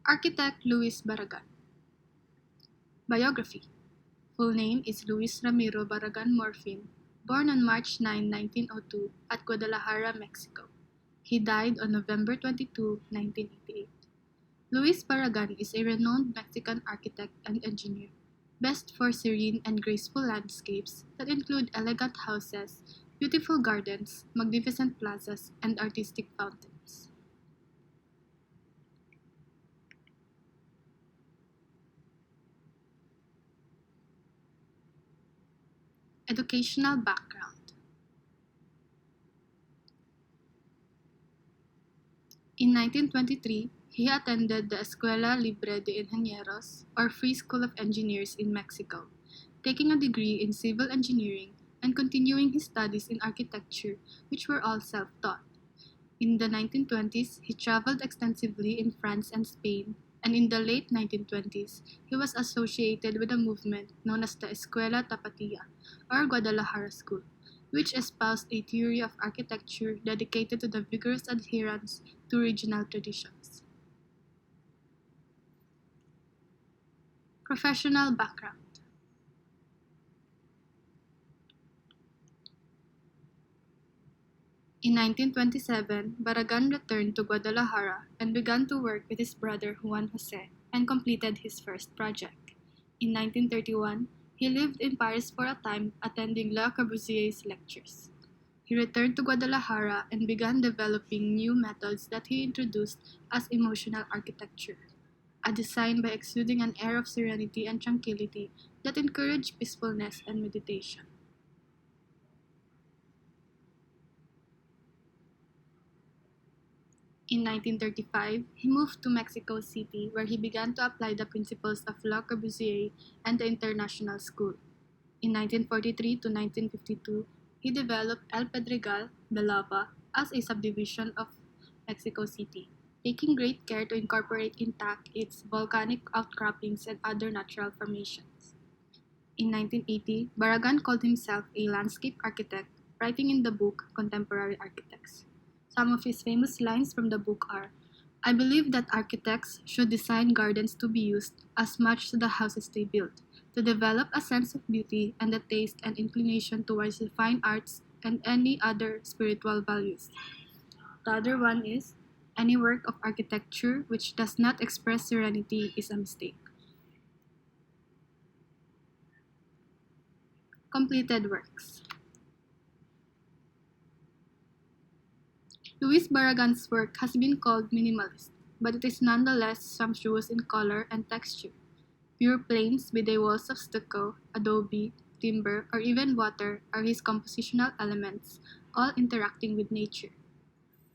Architect Luis Barragán. Biography. Full name is Luis Ramiro Barragán Morfin, born on March 9, 1902 at Guadalajara, Mexico. He died on November 22, 1988. Luis Barragán is a renowned Mexican architect and engineer, best for serene and graceful landscapes that include elegant houses, beautiful gardens, magnificent plazas, and artistic fountains. Educational background. In 1923, he attended the Escuela Libre de Ingenieros, or Free School of Engineers in Mexico, taking a degree in civil engineering and continuing his studies in architecture, which were all self-taught. In the 1920s, he traveled extensively in France and Spain, and in the late 1920s, he was associated with a movement known as the Escuela Tapatía, or Guadalajara School, which espoused a theory of architecture dedicated to the vigorous adherence to regional traditions. Professional background. In 1927, Barragan returned to Guadalajara and began to work with his brother Juan Jose and completed his first project. In 1931, he lived in Paris for a time, attending Le Corbusier's lectures. He returned to Guadalajara and began developing new methods that he introduced as emotional architecture, a design by exuding an air of serenity and tranquility that encouraged peacefulness and meditation. In 1935, he moved to Mexico City, where he began to apply the principles of Le Corbusier and the International School. In 1943 to 1952, he developed El Pedregal, the lava, as a subdivision of Mexico City, taking great care to incorporate intact its volcanic outcroppings and other natural formations. In 1980, Barragan called himself a landscape architect, writing in the book Contemporary Architects. Some of his famous lines from the book are, "I believe that architects should design gardens to be used as much as the houses they build, to develop a sense of beauty and a taste and inclination towards the fine arts and any other spiritual values." The other one is, "Any work of architecture which does not express serenity is a mistake." Completed works. Luis Barragan's work has been called minimalist, but it is nonetheless sumptuous in color and texture. Pure plains with a walls of stucco, adobe, timber, or even water are his compositional elements, all interacting with nature.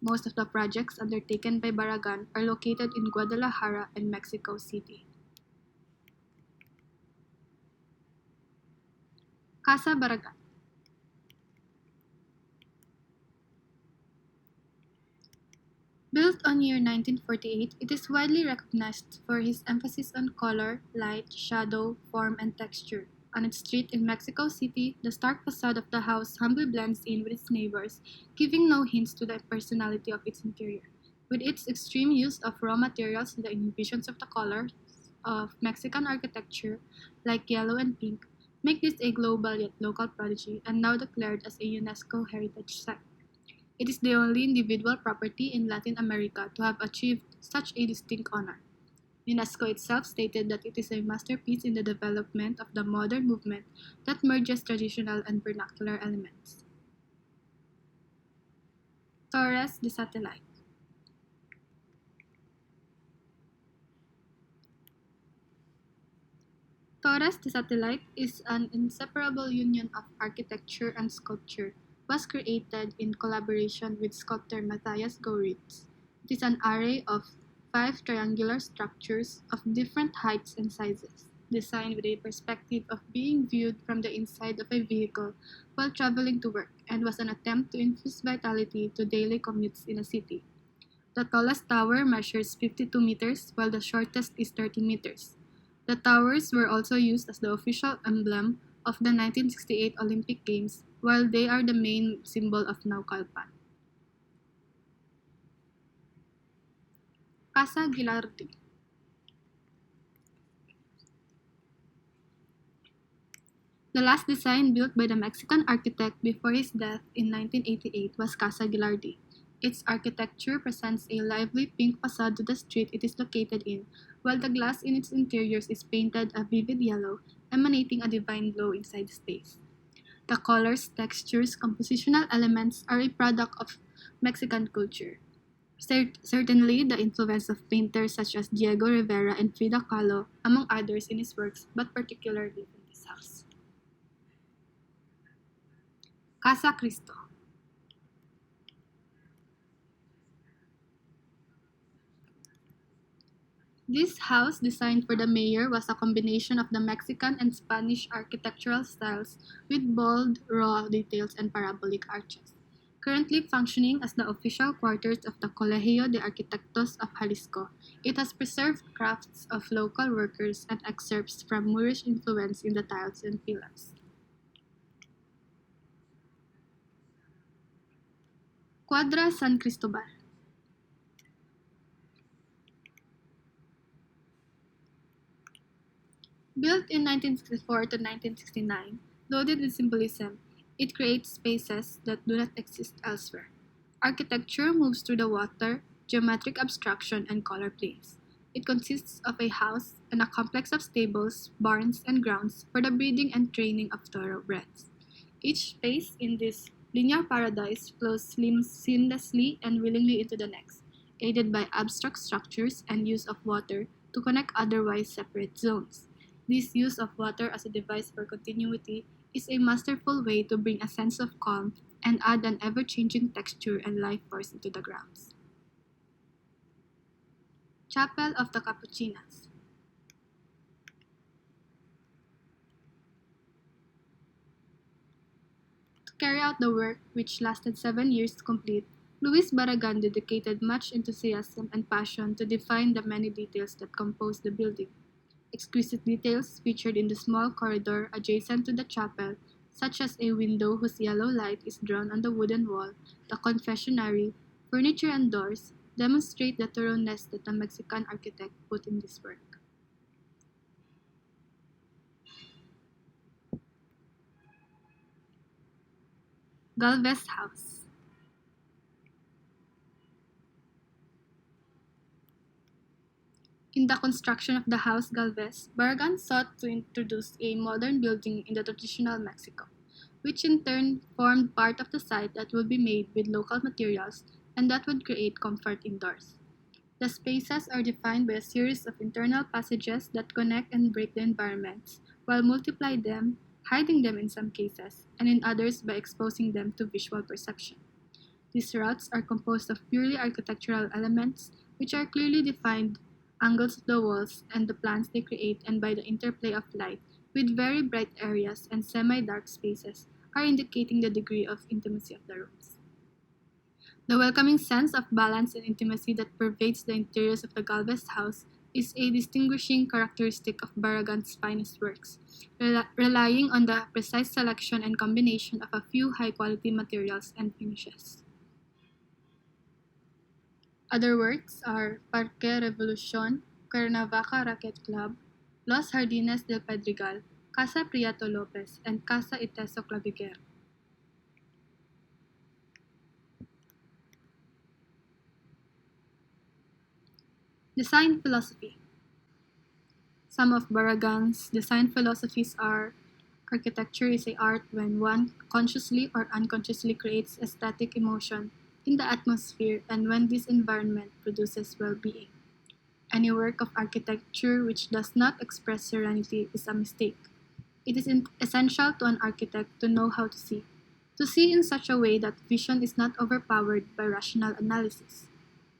Most of the projects undertaken by Barragan are located in Guadalajara and Mexico City. Casa Barragan. Built on year 1948, it is widely recognized for his emphasis on color, light, shadow, form, and texture. On its street in Mexico City, the stark facade of the house humbly blends in with its neighbors, giving no hints to the personality of its interior. With its extreme use of raw materials and the inhibitions of the colors of Mexican architecture, like yellow and pink, make this a global yet local prodigy and now declared as a UNESCO heritage site. It is the only individual property in Latin America to have achieved such a distinct honor. UNESCO itself stated that it is a masterpiece in the development of the modern movement that merges traditional and vernacular elements. Torres de Satellite. Torres de Satellite is an inseparable union of architecture and sculpture, was created in collaboration with sculptor Matthias Goeritz. It is an array of 5 triangular structures of different heights and sizes, designed with a perspective of being viewed from the inside of a vehicle while traveling to work, and was an attempt to infuse vitality to daily commutes in a city. The tallest tower measures 52 meters, while the shortest is 30 meters. The towers were also used as the official emblem of the 1968 Olympic Games, while they are the main symbol of Naucalpan. Casa Gilardi. The last design built by the Mexican architect before his death in 1988 was Casa Gilardi. Its architecture presents a lively pink facade to the street it is located in, while the glass in its interiors is painted a vivid yellow, emanating a divine glow inside the space. The colors, textures, compositional elements are a product of Mexican culture. Certainly, the influence of painters such as Diego Rivera and Frida Kahlo, among others, in his works, but particularly in this house. Casa Cristo. This house, designed for the mayor, was a combination of the Mexican and Spanish architectural styles with bold, raw details and parabolic arches. Currently functioning as the official quarters of the Colegio de Arquitectos of Jalisco, it has preserved crafts of local workers and excerpts from Moorish influence in the tiles and pillars. Cuadra San Cristobal. Built in 1964 to 1969, loaded with symbolism, it creates spaces that do not exist elsewhere. Architecture moves through the water, geometric abstraction, and color planes. It consists of a house and a complex of stables, barns, and grounds for the breeding and training of thoroughbreds. Each space in this linear paradise flows seamlessly and willingly into the next, aided by abstract structures and use of water to connect otherwise separate zones. This use of water as a device for continuity is a masterful way to bring a sense of calm and add an ever-changing texture and life force into the grounds. Chapel of the Capuchinas. To carry out the work, which lasted 7 years to complete, Luis Barragán dedicated much enthusiasm and passion to define the many details that compose the building. Exquisite details featured in the small corridor adjacent to the chapel, such as a window whose yellow light is drawn on the wooden wall, the confessionary, furniture, and doors, demonstrate the thoroughness that the Mexican architect put in this work. Galvez House. In the construction of the House Galvez, Barragan sought to introduce a modern building in the traditional Mexico, which in turn formed part of the site that would be made with local materials and that would create comfort indoors. The spaces are defined by a series of internal passages that connect and break the environments, while multiply them, hiding them in some cases, and in others by exposing them to visual perception. These routes are composed of purely architectural elements, which are clearly defined angles of the walls and the plans they create, and by the interplay of light with very bright areas and semi-dark spaces are indicating the degree of intimacy of the rooms. The welcoming sense of balance and intimacy that pervades the interiors of the Galvez house is a distinguishing characteristic of Barragan's finest works, relying on the precise selection and combination of a few high-quality materials and finishes. Other works are Parque Revolucion, Cuernavaca Racket Club, Los Jardines del Pedregal, Casa Prieto Lopez, and Casa Iteso Claviger. Design philosophy. Some of Barragan's design philosophies are: architecture is a art when one consciously or unconsciously creates aesthetic emotion in the atmosphere and when this environment produces well-being. Any work of architecture which does not express serenity is a mistake. It is essential to an architect to know how to see in such a way that vision is not overpowered by rational analysis,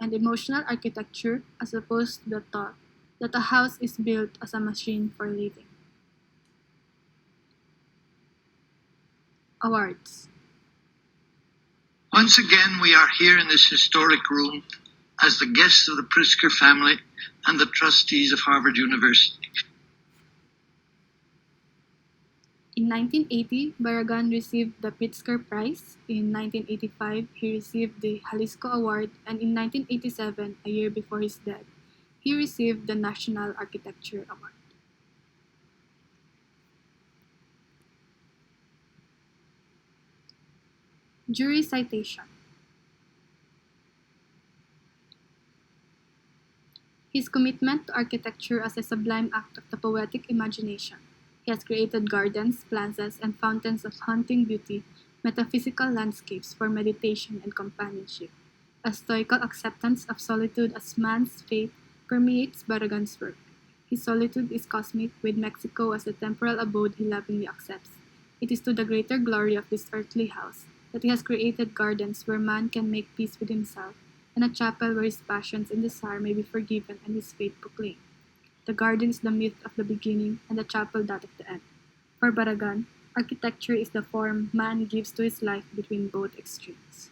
and emotional architecture as opposed to the thought that a house is built as a machine for living. Awards. Once again, we are here in this historic room as the guests of the Pritzker family and the trustees of Harvard University. In 1980, Barragan received the Pritzker Prize. In 1985, he received the Jalisco Award, and in 1987, a year before his death, he received the National Architecture Award. Jury citation. His commitment to architecture as a sublime act of the poetic imagination. He has created gardens, plazas, and fountains of haunting beauty, metaphysical landscapes for meditation and companionship. A stoical acceptance of solitude as man's fate permeates Barragan's work. His solitude is cosmic, with Mexico as the temporal abode he lovingly accepts. It is to the greater glory of this earthly house that he has created gardens where man can make peace with himself, and a chapel where his passions and desire may be forgiven and his faith proclaimed. The garden is the myth of the beginning, and the chapel that of the end. For Barragan, architecture is the form man gives to his life between both extremes.